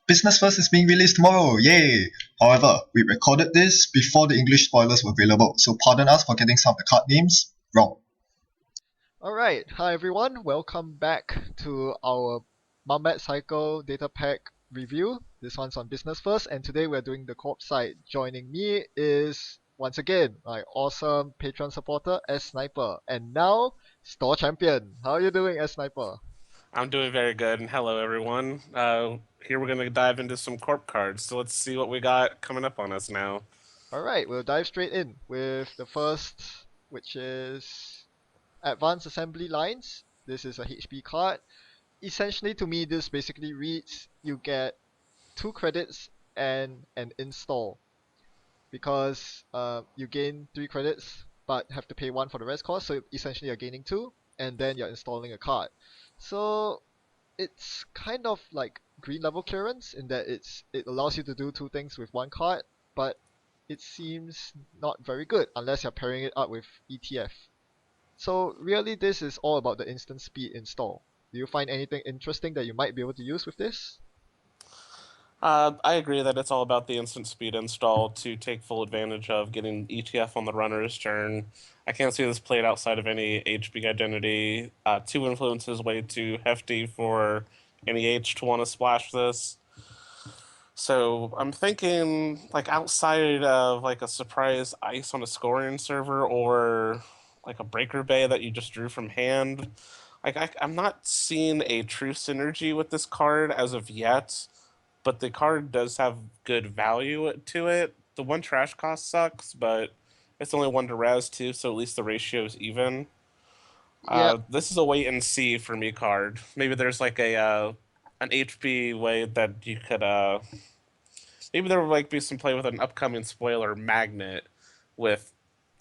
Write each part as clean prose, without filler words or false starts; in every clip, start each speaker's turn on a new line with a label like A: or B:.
A: Business First is being released tomorrow, yay! However, we recorded this before the English spoilers were available, so pardon us for getting some of the card names wrong.
B: Alright, hi everyone, welcome back to our Mambat Cycle data pack review. This one's on Business First, and today we're doing the Corp side. Joining me is, once again, my awesome Patreon supporter, Ssniper, and now, Store Champion. How are you doing, Ssniper?
C: I'm doing very good, and hello everyone. Here we're gonna dive into some corp cards. So let's see what we got coming up on us now.
B: Alright, we'll dive straight in with the first, which is Advanced Assembly Lines. This is a HP card. Essentially, to me, this basically reads you get 2 credits and an install because you gain 3 credits but have to pay 1 for the rest cost. So essentially, you're gaining 2 and then you're installing a card. So it's kind of like green level clearance in that it allows you to do 2 things with 1 card, but it seems not very good unless you're pairing it up with ETF. So really, this is all about the instant speed install. Do you find anything interesting that you might be able to use with this?
C: I agree that it's all about the instant speed install to take full advantage of getting ETF on the runner's turn. I can't see this played outside of any HB identity. 2 influence is way too hefty for any H to want to splash this. So I'm thinking like outside of like a surprise ice on a scoring server or like a breaker bay that you just drew from hand. I'm not seeing a true synergy with this card as of yet, but the card does have good value to it. The one trash cost sucks, but it's only one to res too, so at least the ratio is even.
B: Yep.
C: This is a wait and see for me card. Maybe there's like a an HB way that you could maybe there would like be some play with an upcoming spoiler magnet with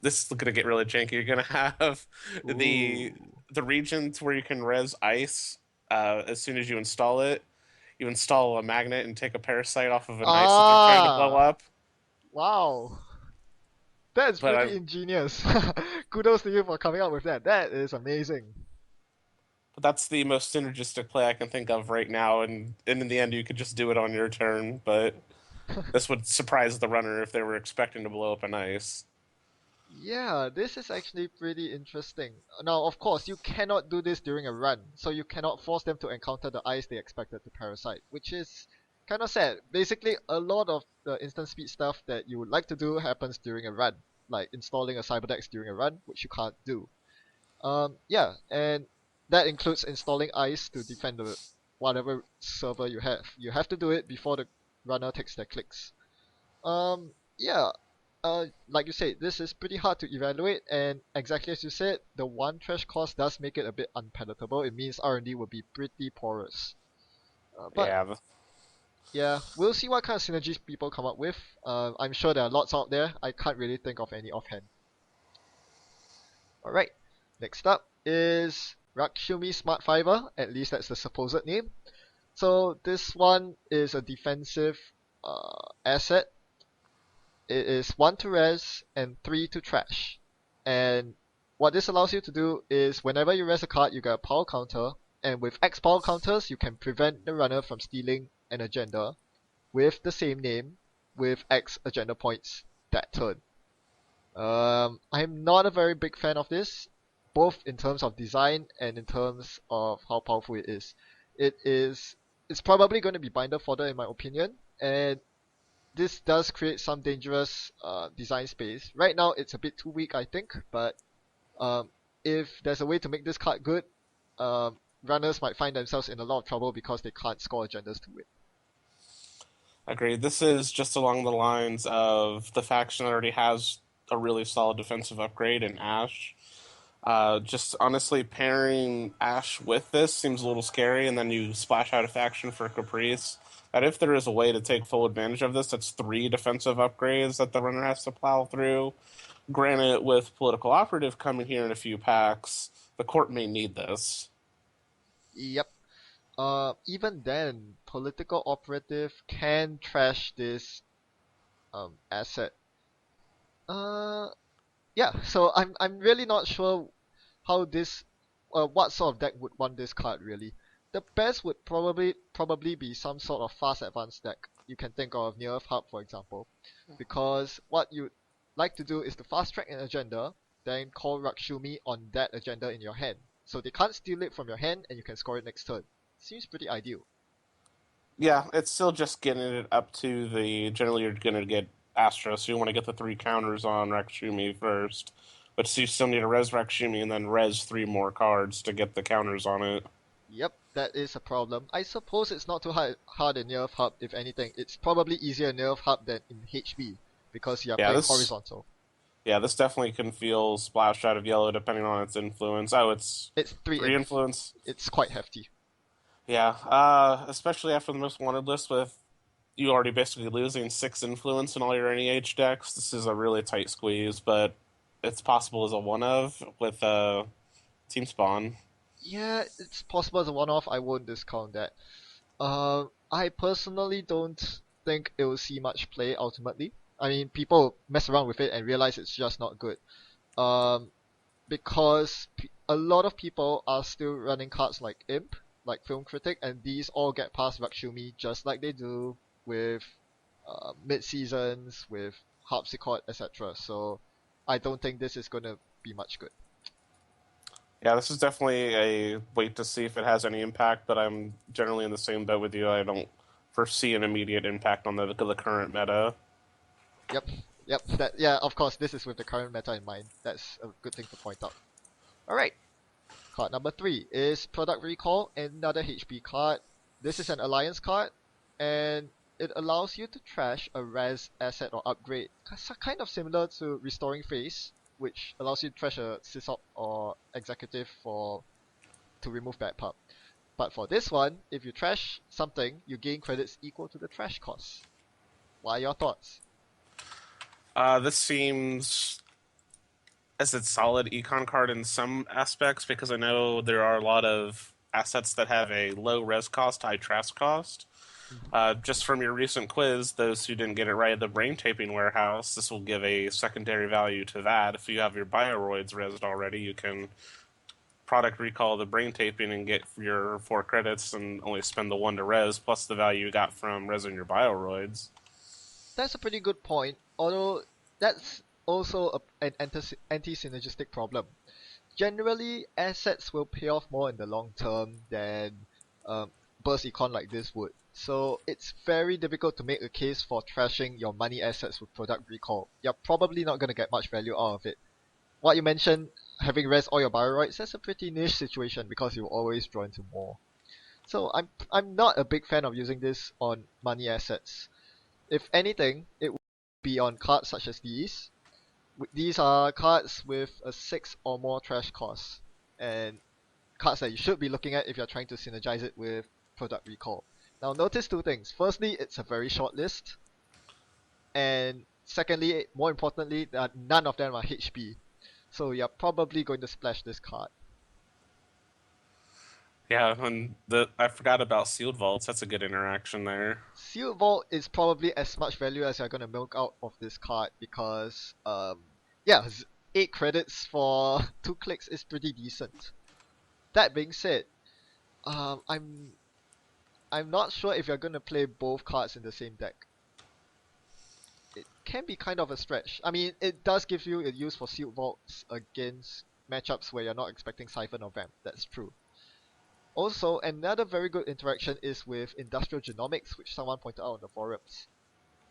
C: this is gonna get really janky. You're gonna have the
B: Ooh.
C: the regions where you can res ice as soon as you install it. You install a magnet and take a parasite off of an ice that they're trying to blow
B: Ah,
C: up.
B: wow. That's
C: But
B: pretty ingenious. Kudos to you for coming up with that. That is amazing.
C: that's the most synergistic play I can think of right now, and in the end you could just do it on your turn. But this would surprise the runner if they were expecting to blow up an ice.
B: Yeah, this is actually pretty interesting. Now, of course, you cannot do this during a run, so you cannot force them to encounter the ice they expected to parasite, which is kind of sad. Basically, a lot of the instant speed stuff that you would like to do happens during a run, like installing a Cyberdex during a run, which you can't do. Yeah, and that includes installing ice to defend the whatever server you have. You have to do it before the runner takes their clicks. Yeah, like you said, this is pretty hard to evaluate, and exactly as you said, the one trash cost does make it a bit unpalatable. It means R&D will be pretty porous. But
C: Yeah,
B: yeah, we'll see what kind of synergies people come up with. I'm sure there are lots out there. I can't really think of any offhand. Alright, next up is Rakshumi Smart Fiber. At least that's the supposed name. So this one is a defensive asset. It is 1 to res and 3 to trash. And what this allows you to do is whenever you res a card, you get a power counter, and with X power counters, you can prevent the runner from stealing an agenda with the same name with X agenda points that turn. I'm not a very big fan of this, both in terms of design and in terms of how powerful it is. It is it's probably going to be binder fodder in my opinion, and this does create some dangerous design space. Right now, it's a bit too weak, I think, but um, if there's a way to make this card good, runners might find themselves in a lot of trouble because they can't score agendas to it.
C: agreed. This is just along the lines of the faction that already has a really solid defensive upgrade in Ash. Just honestly, pairing Ash with this seems a little scary, and then you splash out a faction for Caprice. That if there is a way to take full advantage of this, that's 3 defensive upgrades that the runner has to plow through. Granted, with Political Operative coming here in a few packs, the court may need this.
B: Yep. Even then, political operative can trash this asset. Uh, yeah. So I'm really not sure how this, what sort of deck would want this card really. The best would probably be some sort of fast advanced deck. You can think of Near Earth Hub, for example, because what you like to do is to fast track an agenda, then call Rakshumi on that agenda in your hand. So they can't steal it from your hand and you can score it next turn. Seems pretty ideal.
C: Yeah, it's still just getting it up to the. Generally, you're going to get Astra, so you want to get the 3 counters on Rakshumi first. But you still need to res Rakshumi and then res 3 more cards to get the counters on it.
B: Yep, that is a problem. I suppose it's not too hard in Near Earth Hub, if anything. It's probably easier in Near Earth Hub than in HB, because you're
C: Yeah,
B: playing
C: this
B: horizontal.
C: yeah, this definitely can feel splashed out of yellow depending on its influence. Oh, it's
B: It's 3
C: 3 influence.
B: It's quite hefty.
C: Yeah, especially after the most wanted list with you already basically losing 6 influence in all your NEH decks. This is a really tight squeeze, but it's possible as a one of with Team Spawn.
B: Yeah, it's possible as a one-off. I won't discount that. I personally don't think it will see much play ultimately. I mean, people mess around with it and realize it's just not good. Um, because a lot of people are still running cards like Imp, like Film Critic, and these all get past Rakshumi just like they do with mid-seasons, with Harpsichord, etc. So I don't think this is going to be much good.
C: Yeah, this is definitely a wait to see if it has any impact, but I'm generally in the same boat with you. I don't foresee an immediate impact on the current meta.
B: Yep. Yeah, of course, this is with the current meta in mind. That's a good thing to point out. Alright, card number 3 is Product Recall, another HP card. This is an alliance card, and it allows you to trash a res asset or upgrade, kind of similar to Restoring Phase, which allows you to trash a Sysop or Executive to remove bad pup. But for this one, if you trash something, you gain credits equal to the trash cost. What are your thoughts?
C: This seems as a solid econ card in some aspects because I know there are a lot of assets that have a low res cost, high trash cost. Just from your recent quiz, those who didn't get it right, the brain taping warehouse, this will give a secondary value to that. If you have your bioroids resed already, you can product recall the brain taping and get your 4 credits and only spend the 1 to res, plus the value you got from resing your bioroids.
B: That's a pretty good point, although that's also an anti-synergistic problem. Generally, assets will pay off more in the long term than burst econ like this would. So it's very difficult to make a case for trashing your money assets with product recall. You're probably not going to get much value out of it. What you mentioned, having res all your bioroids, that's a pretty niche situation because you always draw into more. So I'm not a big fan of using this on money assets. If anything, it would be on cards such as these. These are cards with a 6 or more trash cost, and cards that you should be looking at if you're trying to synergize it with Product Recall. Now notice 2 things. Firstly, it's a very short list, and secondly, more importantly, that none of them are HB. So you're probably going to splash this card.
C: Yeah, and I forgot about sealed vaults. That's a good interaction there.
B: Sealed Vault is probably as much value as you're going to milk out of this card because, yeah, 8 credits for 2 clicks is pretty decent. That being said, I'm not sure if you're going to play both cards in the same deck. It can be kind of a stretch. I mean, it does give you a use for Sealed Vaults against matchups where you're not expecting Siphon or Vamp. That's true. Also, another very good interaction is with Industrial Genomics, which someone pointed out on the forums.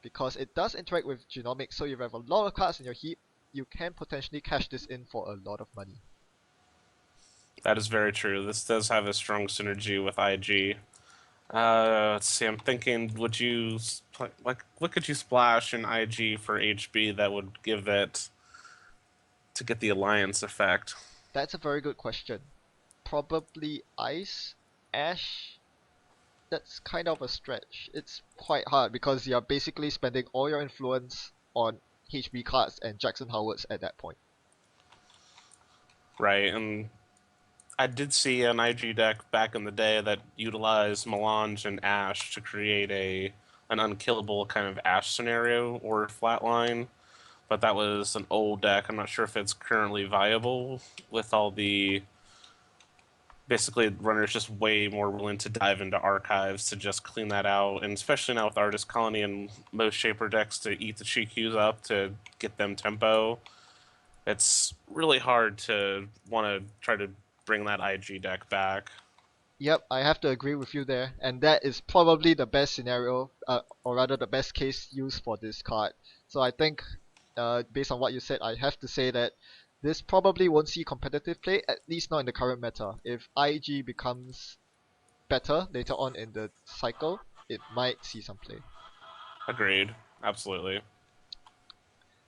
B: Because it does interact with Genomics, so if you have a lot of cards in your heap, you can potentially cash this in for a lot of money.
C: That is very true. This does have a strong synergy with IG. Let's see. I'm thinking, would you what could you splash in IG for HB that would give it to get the alliance effect?
B: That's a very good question. Probably Ice, Ash. That's kind of a stretch. It's quite hard because you're basically spending all your influence on HB cards and Jackson Howards at that point.
C: Right, and I did see an IG deck back in the day that utilized Melange and Ash to create an unkillable kind of Ash scenario or flatline, but that was an old deck. I'm not sure if it's currently viable with all the basically runners just way more willing to dive into archives to just clean that out, and especially now with Artist Colony and most Shaper decks to eat the GQs up to get them tempo, it's really hard to want to try to bring that IG deck back.
B: Yep, I have to agree with you there, and that is probably the best scenario, or rather the best case used for this card. So I think, based on what you said, I have to say that this probably won't see competitive play, at least not in the current meta. If IG becomes better later on in the cycle, it might see some play.
C: Agreed. Absolutely.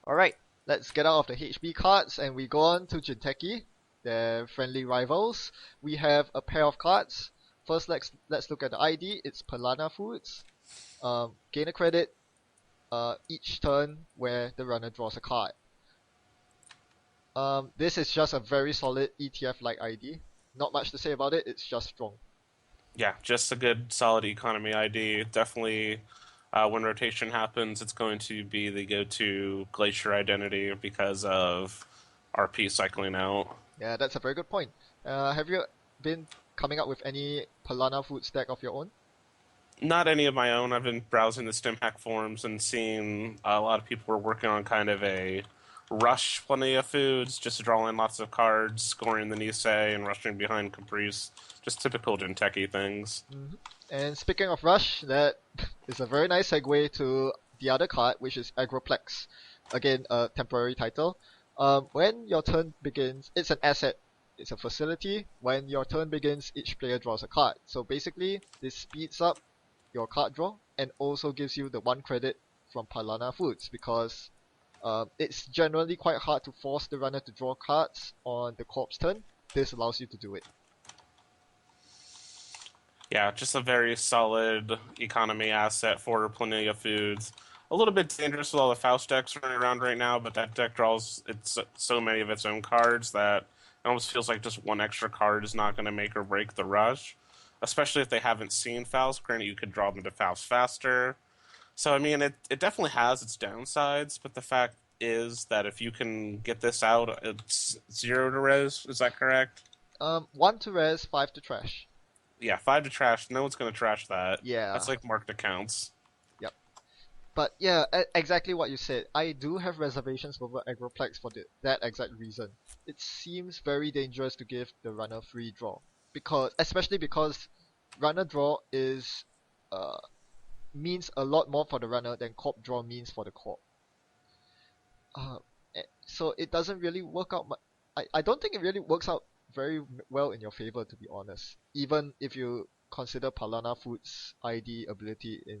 B: Alright, let's get out of the HB cards and we go on to Jinteki, their friendly rivals. We have a pair of cards. First, let's look at the ID. It's Palana Foods. Gain a credit each turn where the runner draws a card. This is just a very solid ETF-like ID. Not much to say about it, it's just strong.
C: Yeah, just a good solid economy ID. Definitely, when rotation happens, it's going to be the go-to Glacier identity because of RP cycling out.
B: Yeah, that's a very good point. Have you been coming up with any Palana Foods deck of your own?
C: Not any of my own. I've been browsing the StimHack forums and seeing a lot of people are working on kind of a rush plenty of foods, just drawing lots of cards, scoring the Nisei, and rushing behind Caprice. Just typical Jinteki things.
B: And speaking of Rush, that is a very nice segue to the other card, which is Agroplex. Again, a temporary title. When your turn begins, it's an asset. It's a facility. When your turn begins, each player draws a card. So basically, this speeds up your card draw and also gives you the 1 credit from Palana Foods because it's generally quite hard to force the runner to draw cards on the Corp's turn. This allows you to do it.
C: Yeah, just a very solid economy asset for plenty of foods. A little bit dangerous with all the Faust decks running around right now, but that deck draws so many of its own cards that it almost feels like just one extra card is not going to make or break the rush. Especially if they haven't seen Faust. Granted, you could draw them to Faust faster. So, I mean, it definitely has its downsides, but the fact is that if you can get this out, it's 0 to res. Is that correct?
B: 1 to res, 5 to trash.
C: Yeah, 5 to trash. No one's going to trash that.
B: Yeah.
C: That's like marked accounts.
B: Yep. But yeah, exactly what you said. I do have reservations over Agroplex for that exact reason. It seems very dangerous to give the runner free draw. Especially because runner draw is means a lot more for the runner than Corp draw means for the Corp. So it doesn't really work out. I don't think it really works out very well in your favor, to be honest. Even if you consider Palana Foods' ID ability in,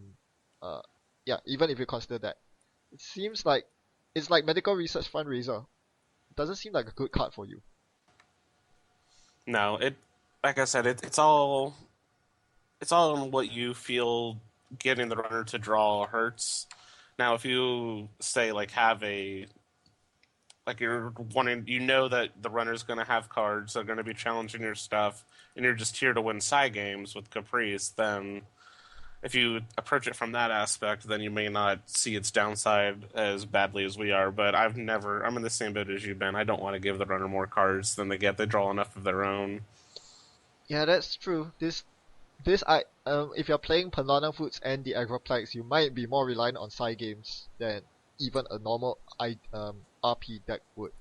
B: even if you consider that, it seems like it's like medical research fundraiser. It doesn't seem like a good card for you.
C: No, like I said, it's all on what you feel getting the runner to draw hurts. Now, if you say like have a like you're wanting, you know that the runner's going to have cards that are going to be challenging your stuff, and you're just here to win side games with Caprice, then if you approach it from that aspect, then you may not see its downside as badly as we are. But I'm in the same boat as you've been. I don't want to give the runner more cards than they get. They draw enough of their own.
B: Yeah, that's true. If you're playing Palana Foods and the Agroplex, you might be more reliant on side games than even a normal RP deck would.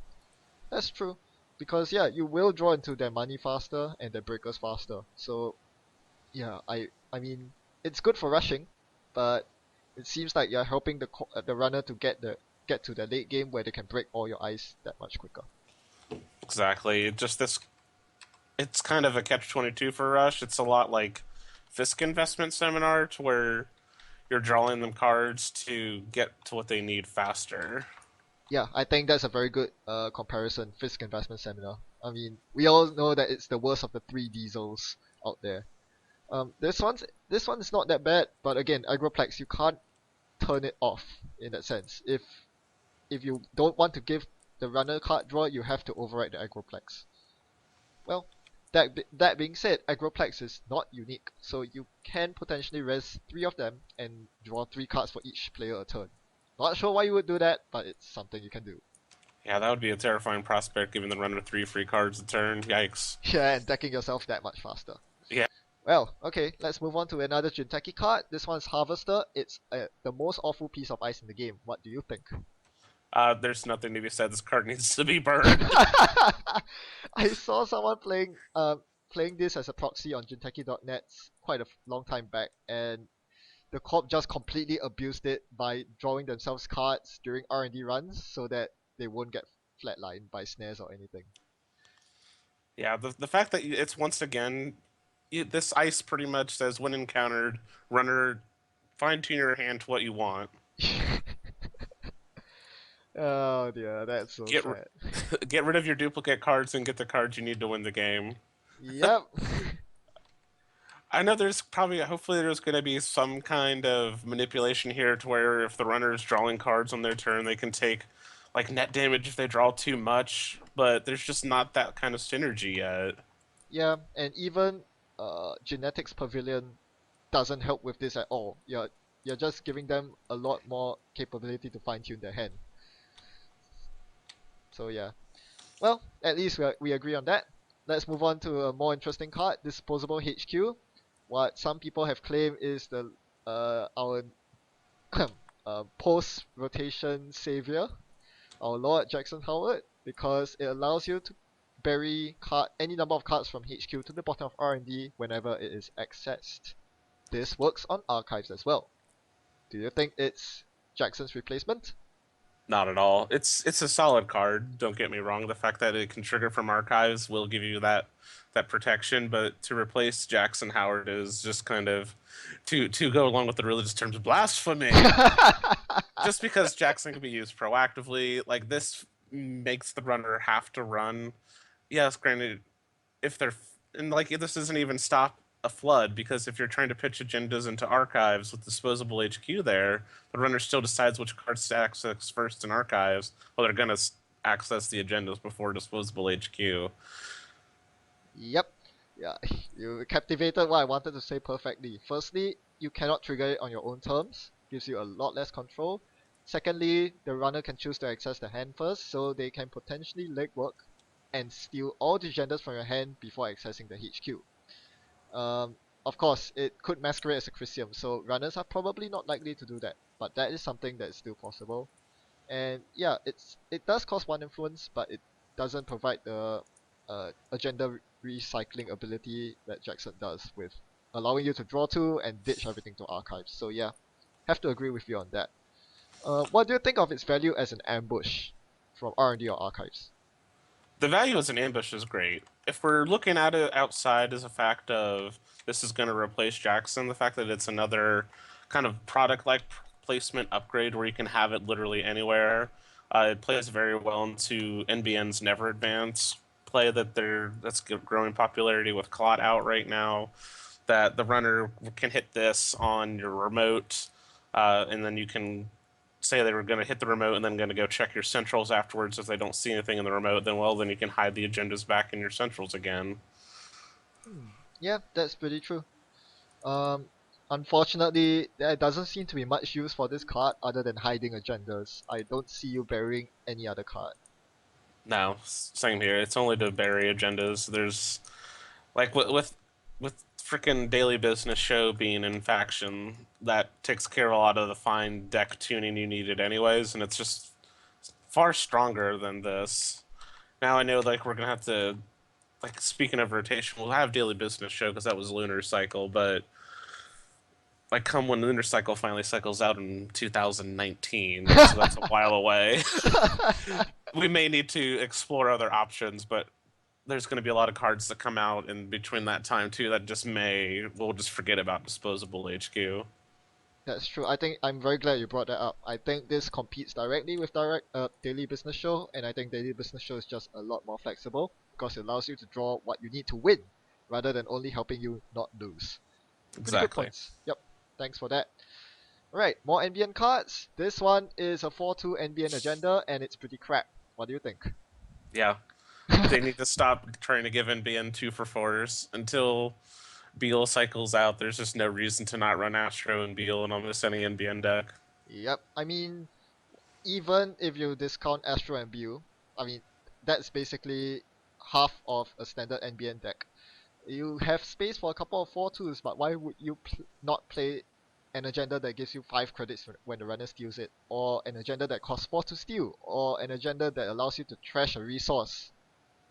B: That's true. Because yeah, you will draw into their money faster and their breakers faster. So yeah, I mean it's good for rushing, but it seems like you're helping the runner to get to the late game where they can break all your ice that much quicker.
C: Exactly. It's kind of a catch-22 for Rush. It's a lot like Fisk Investment Seminar, to where you're drawing them cards to get to what they need faster.
B: Yeah, I think that's a very good comparison. Fisk Investment Seminar. I mean, we all know that it's the worst of the 3 diesels out there. This one is not that bad, but again, Agroplex, you can't turn it off in that sense. If you don't want to give the runner card draw, you have to override the Agroplex. Well, that being said, Agroplex is not unique, so you can potentially res 3 of them and draw 3 cards for each player a turn. Not sure why you would do that, but it's something you can do.
C: Yeah, that would be a terrifying prospect giving the runner 3 free cards a turn. Yikes.
B: Yeah, and decking yourself that much faster.
C: Yeah.
B: Well, okay, let's move on to another Jinteki card. This one's Harvester. It's the most awful piece of ice in the game. What do you think?
C: There's nothing to be said. This card needs to be burned.
B: I saw someone playing this as a proxy on Jinteki.net quite a long time back, and the Corp just completely abused it by drawing themselves cards during R&D runs so that they won't get flatlined by snares or anything.
C: Yeah, the fact that it's once again, this ice pretty much says when encountered, runner, fine tune your hand to what you want.
B: Oh dear, that's so
C: Get
B: sad.
C: get rid of your duplicate cards and get the cards you need to win the game.
B: Yep.
C: I know hopefully there's going to be some kind of manipulation here to where if the runner is drawing cards on their turn, they can take like net damage if they draw too much, but there's just not that kind of synergy yet.
B: Yeah, and even Genetics Pavilion doesn't help with this at all. You're just giving them a lot more capability to fine tune their hand. So yeah. Well, at least we agree on that. Let's move on to a more interesting card, Disposable HQ. What some people have claimed is the our post rotation savior, our Lord Jackson Howard, because it allows you to bury any number of cards from HQ to the bottom of R&D whenever it is accessed. This works on archives as well. Do you think it's Jackson's replacement?
C: Not at all. It's a solid card. Don't get me wrong. The fact that it can trigger from archives will give you that protection, but to replace Jackson Howard is just kind of to go along with the religious terms blasphemy. Just because Jackson can be used proactively, like this makes the runner have to run. Yes, granted, if they're and like this doesn't even stop a flood because if you're trying to pitch agendas into archives with disposable HQ there, the runner still decides which cards to access first in archives. Well, they're gonna access the agendas before disposable HQ.
B: Yep. Yeah, you captivated what I wanted to say perfectly. Firstly, you cannot trigger it on your own terms, gives you a lot less control. Secondly, the runner can choose to access the hand first, so they can potentially legwork and steal all the agendas from your hand before accessing the HQ. Of course, it could masquerade as a Christium, so runners are probably not likely to do that, but that is something that is still possible. And yeah, it does cost one influence, but it doesn't provide the agenda recycling ability that Jackson does, with allowing you to draw two and ditch everything to archives. So yeah, have to agree with you on that. What do you think of its value as an ambush from R&D or archives?
C: The value as an ambush is great. If we're looking at it outside as a fact of this is going to replace Jackson, the fact that it's another kind of product-like placement upgrade where you can have it literally anywhere, it plays very well into NBN's Never Advance play that's growing popularity with Clot out right now. That the runner can hit this on your remote, and then you can say they were going to hit the remote and then going to go check your centrals afterwards. If they don't see anything in the remote, then you can hide the agendas back in your centrals again.
B: Yeah, that's pretty true. Unfortunately, there doesn't seem to be much use for this card other than hiding agendas. I don't see you burying any other card.
C: No, same here. It's only to bury agendas. There's like with freaking Daily Business Show being in faction, that takes care of a lot of the fine deck tuning you needed anyways, and it's just far stronger than this. Now I know like we're gonna have to like speaking of rotation, we'll have Daily Business Show because that was Lunar Cycle, but like come when Lunar Cycle finally cycles out in 2019, so that's a while away. We may need to explore other options, but there's going to be a lot of cards that come out in between that time too that we'll just forget about disposable HQ.
B: That's true. I think I'm very glad you brought that up. I think this competes directly with Daily Business Show, and I think Daily Business Show is just a lot more flexible because it allows you to draw what you need to win, rather than only helping you not lose. Pretty good
C: Exactly.
B: points. Yep. Thanks for that. Alright, more NBN cards. This one is a 4-2 NBN agenda, and it's pretty crap. What do you think?
C: Yeah. They need to stop trying to give NBN 2-for-4s until Beal cycles out. There's just no reason to not run Astro and Beal in almost any NBN deck.
B: Yep. I mean, even if you discount Astro and Bew, I mean, that's basically half of a standard NBN deck. You have space for a couple of 4/2s, but why would you not play an agenda that gives you 5 credits when the runner steals it, or an agenda that costs 4 to steal, or an agenda that allows you to trash a resource?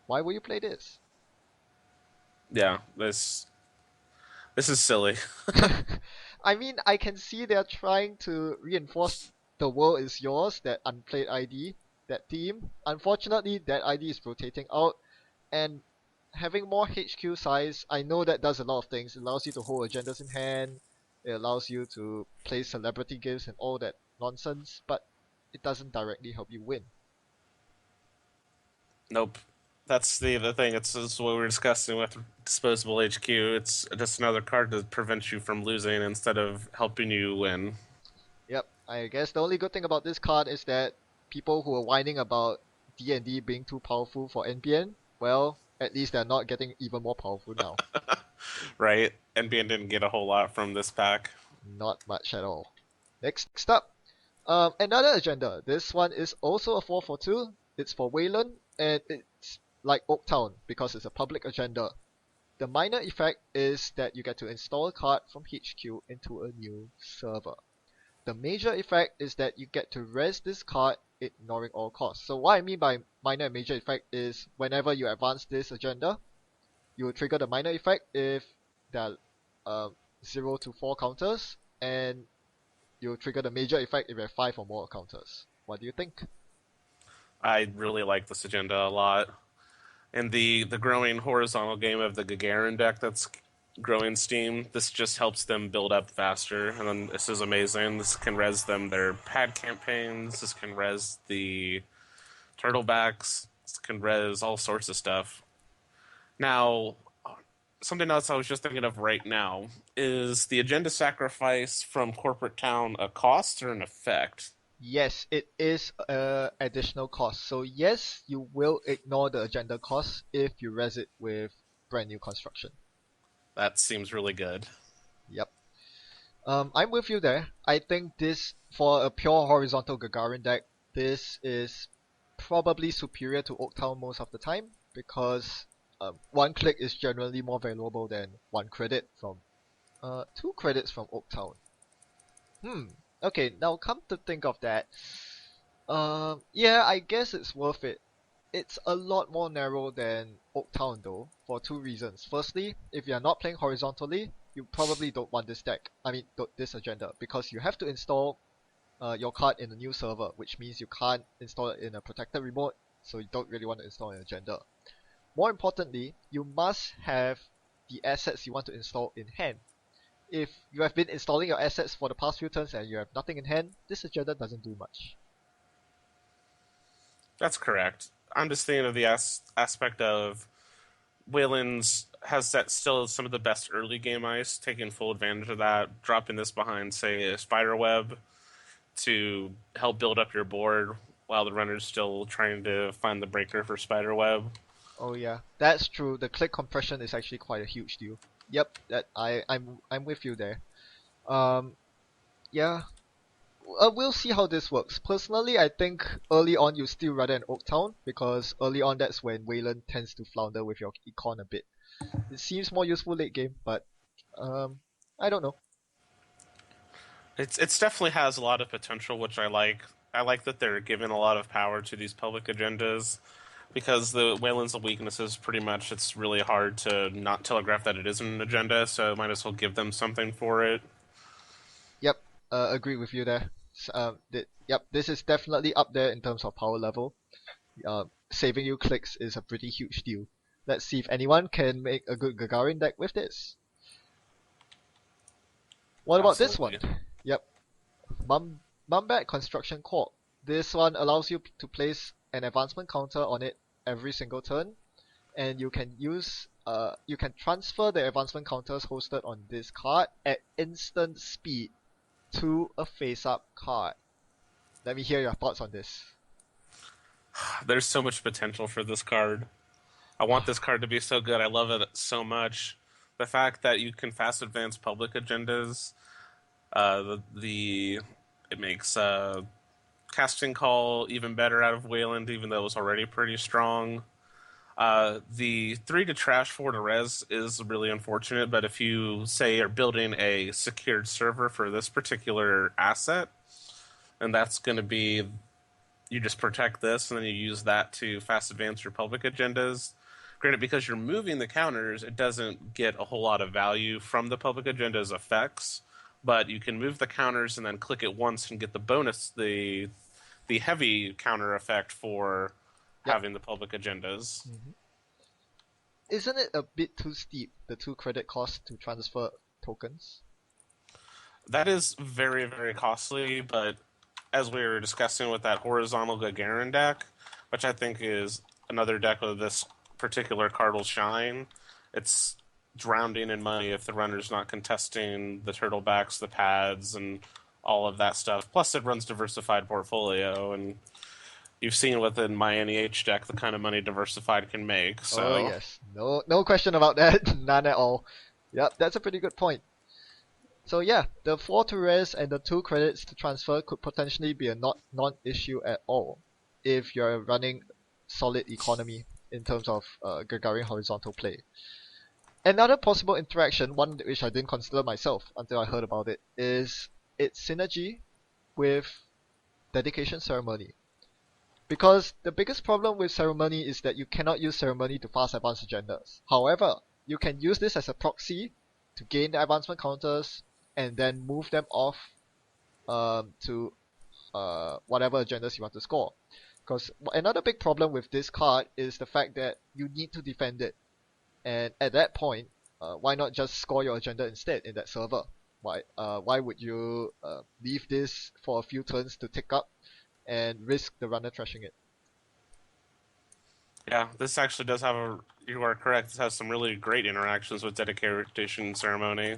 B: Why would you play this?
C: Yeah, this is silly.
B: I mean, I can see they're trying to reinforce the world is yours, that unplayed ID, that theme. Unfortunately, that ID is rotating out, and having more HQ size, I know that does a lot of things. It allows you to hold agendas in hand, it allows you to play celebrity gifts and all that nonsense, but it doesn't directly help you win.
C: Nope. That's the thing. It's what we were discussing with disposable HQ. It's just another card to prevent you from losing instead of helping you win.
B: Yep, I guess the only good thing about this card is that people who are whining about D&D being too powerful for NBN, well, at least they're not getting even more powerful now.
C: Right? NBN didn't get a whole lot from this pack.
B: Not much at all. Next up, another agenda. This one is also a 4/2. It's for Wayland, and it's like Oaktown because it's a public agenda. The minor effect is that you get to install a card from HQ into a new server. The major effect is that you get to res this card ignoring all costs. So what I mean by minor and major effect is whenever you advance this agenda, you will trigger the minor effect if there are 0 to 4 counters, and you'll trigger the major effect if you have 5 or more counters. What do you think?
C: I really like this agenda a lot. And the growing horizontal game of the Gagarin deck that's growing steam, this just helps them build up faster. And then this is amazing. This can res them their pad campaigns. This can res the turtlebacks. This can res all sorts of stuff. Now, something else I was just thinking of right now is the agenda sacrifice from Corporate Town a cost or an effect?
B: Yes, it is additional cost. So yes, you will ignore the agenda cost if you res it with brand new construction.
C: That seems really good.
B: Yep. I'm with you there. I think this, for a pure horizontal Gagarin deck, this is probably superior to Oaktown most of the time because 1 click is generally more valuable than 1 credit from 2 credits from Oaktown. Okay, now come to think of that. Yeah, I guess it's worth it. It's a lot more narrow than Oaktown though, for 2 reasons. Firstly, if you're not playing horizontally, you probably don't want this deck. I mean, this agenda, because you have to install your card in a new server, which means you can't install it in a protected remote, so you don't really want to install an agenda. More importantly, you must have the assets you want to install in hand. If you have been installing your assets for the past few turns and you have nothing in hand, this agenda doesn't do much.
C: That's correct. I'm just thinking of the aspect of Wayland's has that still some of the best early game ice, taking full advantage of that, dropping this behind, say, a spiderweb to help build up your board while the runner's still trying to find the breaker for spiderweb.
B: Oh yeah, that's true. The click compression is actually quite a huge deal. Yep, that I'm with you there. Yeah, we'll see how this works. Personally, I think early on you still rather an Oaktown because early on that's when Wayland tends to flounder with your econ a bit. It seems more useful late game, but I don't know.
C: It's definitely has a lot of potential, which I like. I like that they're giving a lot of power to these public agendas because the Wayland's weaknesses pretty much it's really hard to not telegraph that it isn't an agenda, so might as well give them something for it.
B: Yep, agree with you there. Yep, this is definitely up there in terms of power level. Saving you clicks is a pretty huge deal. Let's see if anyone can make a good Gagarin deck with this. What about this one?
C: Absolutely.
B: Yep, Mumbat Construction Corp. This one allows you to place an advancement counter on it every single turn, and you can transfer the advancement counters hosted on this card at instant speed to a face-up card. Let me hear your thoughts on this.
C: There's so much potential for this card. I want this card to be so good. I love it so much. The fact that you can fast advance public agendas, it makes casting call even better out of Wayland, even though it was already pretty strong. The 3 to trash, 4 to res is really unfortunate, but if you, say, are building a secured server for this particular asset, and that's going to be, you just protect this, and then you use that to fast advance your public agendas. Granted, because you're moving the counters, it doesn't get a whole lot of value from the public agenda's effects, but you can move the counters and then click it once and get the bonus, the heavy counter effect for having the public agendas.
B: Isn't it a bit too steep, the 2 credit cost to transfer tokens?
C: That is very, very costly, but as we were discussing with that horizontal Gagarin deck, which I think is another deck with this particular card will shine, it's drowning in money if the runner's not contesting the turtlebacks, the pads, and all of that stuff. Plus, it runs diversified portfolio, and you've seen within my NEH deck the kind of money diversified can make. So.
B: Oh yes, no question about that, none at all. Yep, that's a pretty good point. So yeah, the 4 to res and the 2 credits to transfer could potentially be a non-issue at all if you're running solid economy in terms of Gagarin horizontal play. Another possible interaction, one which I didn't consider myself until I heard about it, is its synergy with dedication ceremony. Because the biggest problem with ceremony is that you cannot use ceremony to fast advance agendas. However, you can use this as a proxy to gain the advancement counters and then move them off to whatever agendas you want to score. Because another big problem with this card is the fact that you need to defend it. And at that point, why not just score your agenda instead in that server? Why would you leave this for a few turns to tick up and risk the runner trashing it?
C: Yeah, this actually does have you are correct, this has some really great interactions with dedication ceremony.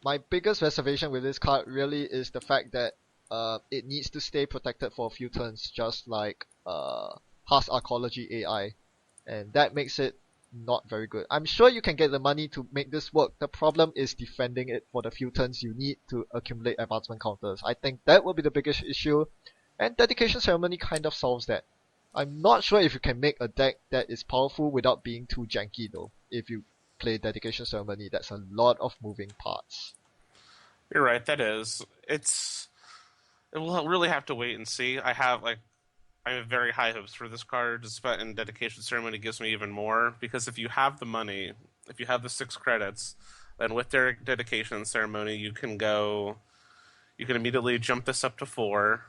B: My biggest reservation with this card really is the fact that it needs to stay protected for a few turns, just like Haas Arcology AI, and that makes it not very good. I'm sure you can get the money to make this work. The problem is defending it for the few turns you need to accumulate advancement counters. I think that will be the biggest issue, and dedication ceremony kind of solves that. I'm not sure if you can make a deck that is powerful without being too janky though. If you play dedication ceremony, that's a lot of moving parts.
C: You're right, that is. We'll really have to wait and see. I have very high hopes for this card, and dedication ceremony gives me even more, because if you have the money, if you have the 6 credits, then with their dedication ceremony you can immediately jump this up to 4,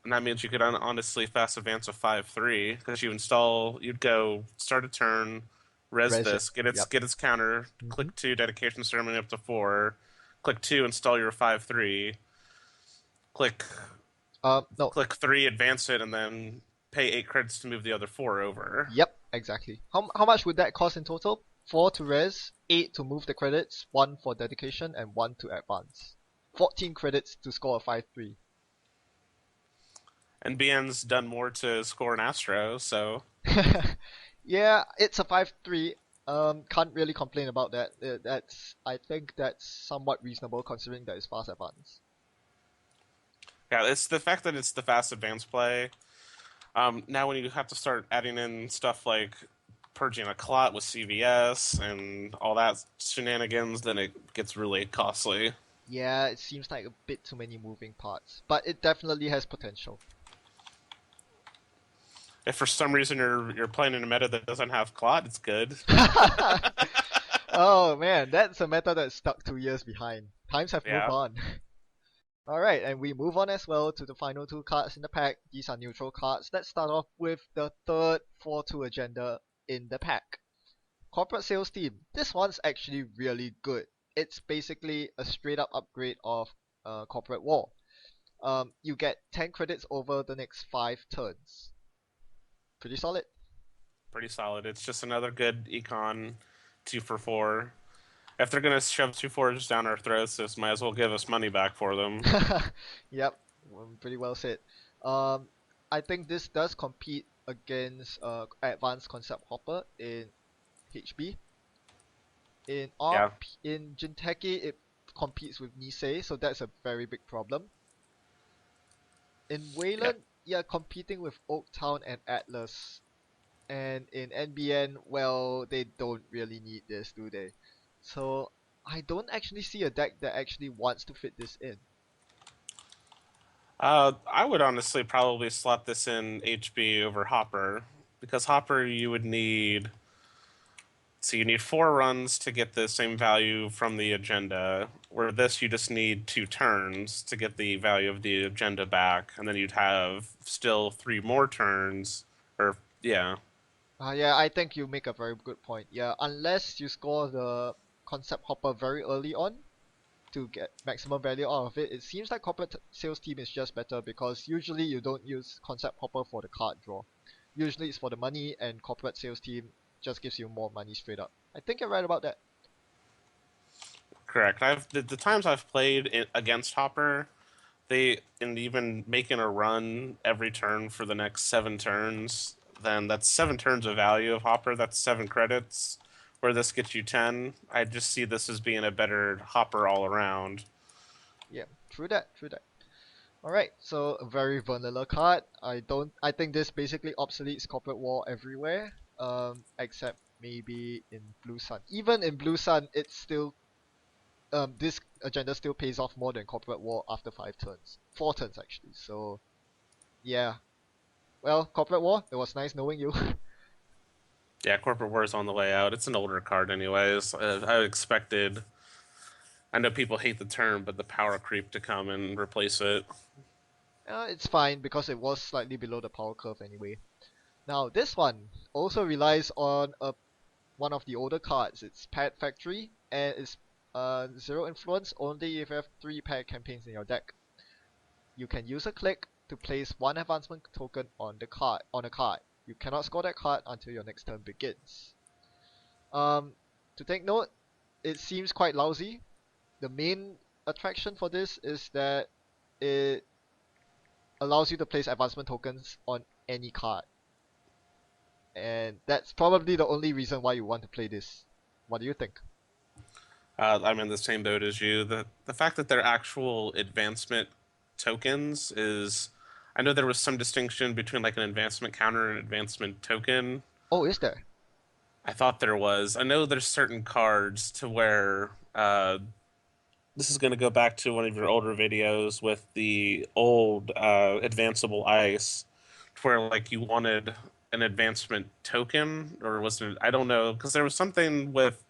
C: and that means you could honestly fast advance a 5-3, because you'd go start a turn, res this, get its counter, click 2, dedication ceremony up to 4, click 2, install your 5-3, click 3, advance it, and then pay 8 credits to move the other 4 over.
B: Yep, exactly. How much would that cost in total? 4 to res, 8 to move the credits, 1 for dedication, and 1 to advance. 14 credits to score a 5-3.
C: NBN's done more to score an Astro, so...
B: Yeah, it's a 5-3. Can't really complain about that. I think that's somewhat reasonable considering that it's fast advance.
C: Yeah, it's the fact that it's the fast advance play. Now when you have to start adding in stuff like purging a clot with CVS and all that shenanigans, then it gets really costly.
B: Yeah, it seems like a bit too many moving parts, but it definitely has potential.
C: If for some reason you're playing in a meta that doesn't have clot, it's good.
B: Oh man, that's a meta that's stuck 2 years behind. Times have moved on. Alright, and we move on as well to the final 2 cards in the pack. These are neutral cards. Let's start off with the third 4-2 agenda in the pack. Corporate Sales Team. This one's actually really good. It's basically a straight up upgrade of Corporate War. You get 10 credits over the next 5 turns. Pretty solid.
C: Pretty solid. It's just another good econ 2 for 4. If they're gonna shove 2 4s down our throats, just might as well give us money back for them.
B: Yep, pretty well said. I think this does compete against Advanced Concept Hopper in HB. In Jinteki, it competes with Nisei, so that's a very big problem. In Wayland, you're competing with Oaktown and Atlas. And in NBN, well, they don't really need this, do they? So I don't actually see a deck that actually wants to fit this in.
C: I would honestly probably slot this in HB over Hopper because Hopper you would need. So you need 4 runs to get the same value from the agenda. Where this you just need 2 turns to get the value of the agenda back, and then you'd have still 3 more turns. Or yeah,
B: Yeah, I think you make a very good point. Yeah, unless you score the concept hopper very early on to get maximum value out of it, it seems like corporate sales team is just better because usually you don't use concept hopper for the card draw. Usually it's for the money, and corporate sales team just gives you more money straight up. I think you're right about that.
C: correct. The times I've played against Hopper, they and even making a run every turn for the next 7 turns, then that's 7 turns of value of Hopper. That's 7 credits. Where this gets you 10, I just see this as being a better Hopper all around.
B: Yeah, true that, true that. Alright, so a very vanilla card. I think this basically obsoletes corporate war everywhere. Except maybe in Blue Sun. Even in Blue Sun, it's still this agenda still pays off more than corporate war after 5 turns. 4 turns actually. So yeah. Well, corporate war, it was nice knowing you.
C: Yeah, Corporate War is on the way out. It's an older card, anyways. I expected. I know people hate the term, but the power creep to come and replace it.
B: It's fine because it was slightly below the power curve anyway. Now this one also relies on one of the older cards. It's Pad Factory and it's 0 influence only if you have 3 pad campaigns in your deck. You can use a click to place 1 advancement token on a card. You cannot score that card until your next turn begins. To take note, it seems quite lousy. The main attraction for this is that it allows you to place advancement tokens on any card. And that's probably the only reason why you want to play this. What do you think?
C: I'm in the same boat as you. The fact that they're actual advancement tokens is. I know there was some distinction between like an advancement counter and an advancement token.
B: Oh, is there?
C: I thought there was. I know there's certain cards to where this is going to go back to one of your older videos with the old advanceable ice, where like you wanted an advancement token, or was it? I don't know, because there was something with.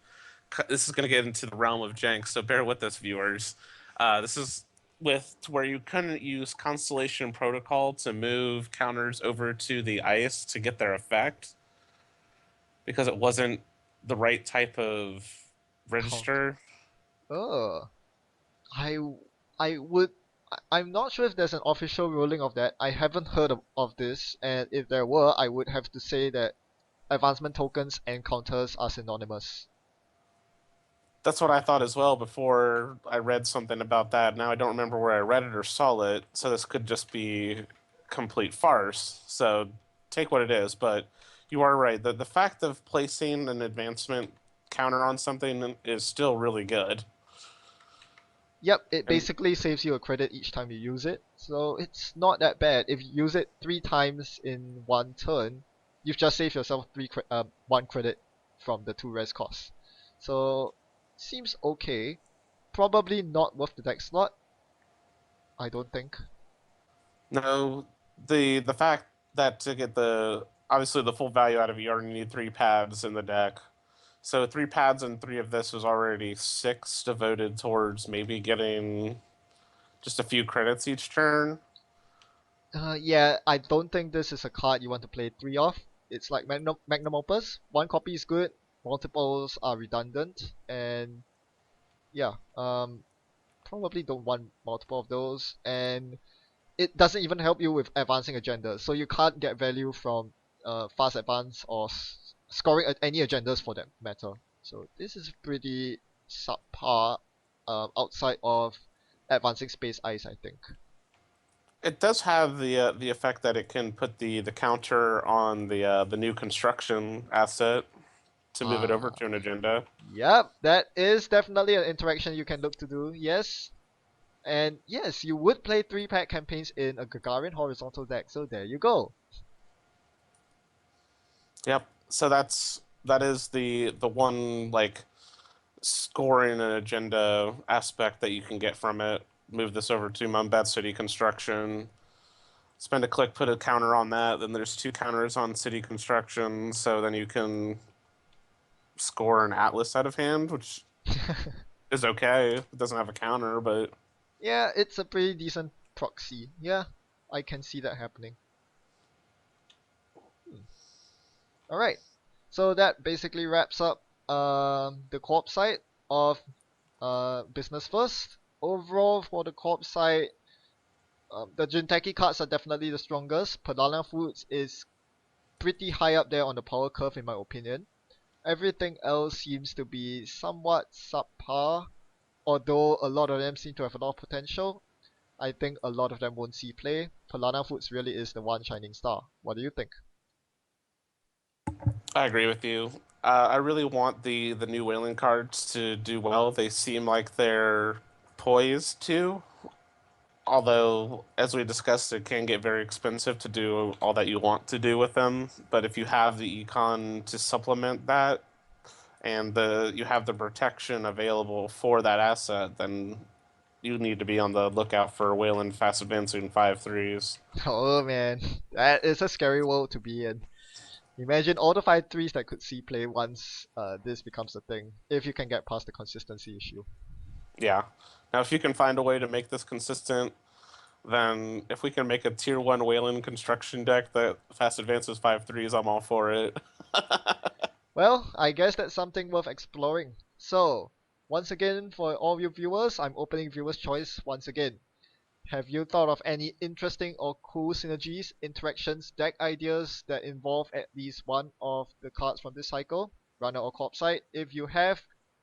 C: This is going to get into the realm of jank, so bear with us, viewers. This is with to where you couldn't use Constellation Protocol to move counters over to the ice to get their effect because it wasn't the right type of
B: Count.
C: register.
B: Oh, I I would. I'm not sure if there's an official ruling of that. I haven't heard of this, and if there were, I would have to say that advancement tokens and counters are synonymous.
C: That's what I thought as well before I read something about that. Now I don't remember where I read it or saw it, so this could just be complete farce. So take what it is, but you are right. The fact of placing an advancement counter on something is still really good.
B: Yep, it
C: And
B: basically saves you a credit each time you use it, so it's not that bad. If you use it 3 times in 1 turn, you've just saved yourself 1 credit from the 2 res costs. So seems okay. Probably not worth the deck slot, I don't think.
C: no, the fact that to get the obviously the full value out of it, you already need 3 pads in the deck. So 3 pads and 3 of this was already 6 devoted towards maybe getting just a few credits each turn.
B: Yeah, I don't think this is a card you want to play 3 of. It's like Magnum Opus. 1 copy is good, multiples are redundant, and yeah, probably don't want multiple of those, and it doesn't even help you with advancing agendas, so you can't get value from fast advance or scoring any agendas for that matter. So this is pretty subpar outside of advancing space ice, I think.
C: It does have the effect that it can put the counter on the new construction asset to move it over
B: Ah,
C: to an agenda.
B: yep, that is definitely an interaction you can look to do. Yes. And yes, you would play 3-pack campaigns in a Gagarin horizontal deck, so there you go.
C: Yep. So that is the one like scoring and agenda aspect that you can get from it. Move this over to Mumbat City Construction. Spend a click, put a counter on that. Then there's 2 counters on City Construction, so then you can score an Atlas out of hand, which is okay. It doesn't have a counter, but
B: Yeah, it's a pretty decent proxy. Yeah, I can see that happening. Alright, so that basically wraps up the Corp side of Business First. Overall, for the Corp side, the Jinteki cards are definitely the strongest. Banana Foods is pretty high up there on the power curve in my opinion. Everything else seems to be somewhat subpar, although a lot of them seem to have a lot of potential. I think a lot of them won't see play. Banana Foods really is the one shining star. What do you think?
C: I agree with you. I really want the new whaling cards to do well. They seem like they're poised to. Although, as we discussed, it can get very expensive to do all that you want to do with them. But if you have the econ to supplement that, and you have the protection available for that asset, then you need to be on the lookout for Wayland fast advancing 5/3s.
B: Oh man, that is a scary world to be in. Imagine all the 5/3s that could see play once this becomes a thing, if you can get past the consistency issue.
C: Yeah. Now, if you can find a way to make this consistent, then if we can make a tier 1 Wayland construction deck that fast advances 5/3s, I'm all for it.
B: Well, I guess that's something worth exploring. So, once again, for all you viewers, I'm opening viewer's choice once again. Have you thought of any interesting or cool synergies, interactions, deck ideas that involve at least one of the cards from this cycle, runner or corp side? If you have,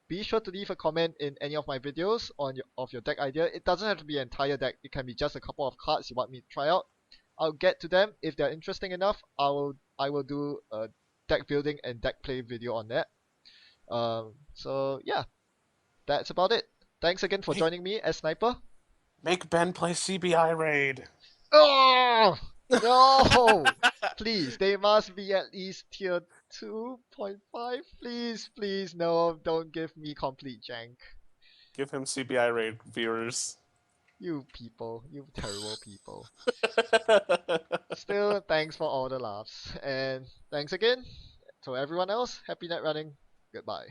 B: be sure to leave a comment in any of my videos of your deck idea. It doesn't have to be an entire deck. It can be just a couple of cards you want me to try out. I'll get to them. If they're interesting enough, I will do a deck building and deck play video on that. So yeah, that's about it. Thanks again for joining me as Sniper.
C: Make Ben play CBI Raid.
B: Oh no! Please, they must be at least tier 2.5. Please, please, no, don't give me complete jank.
C: Give him CBI Raid, viewers.
B: You people, you terrible people. Still, thanks for all the laughs. And thanks again to everyone else. Happy net running. Goodbye.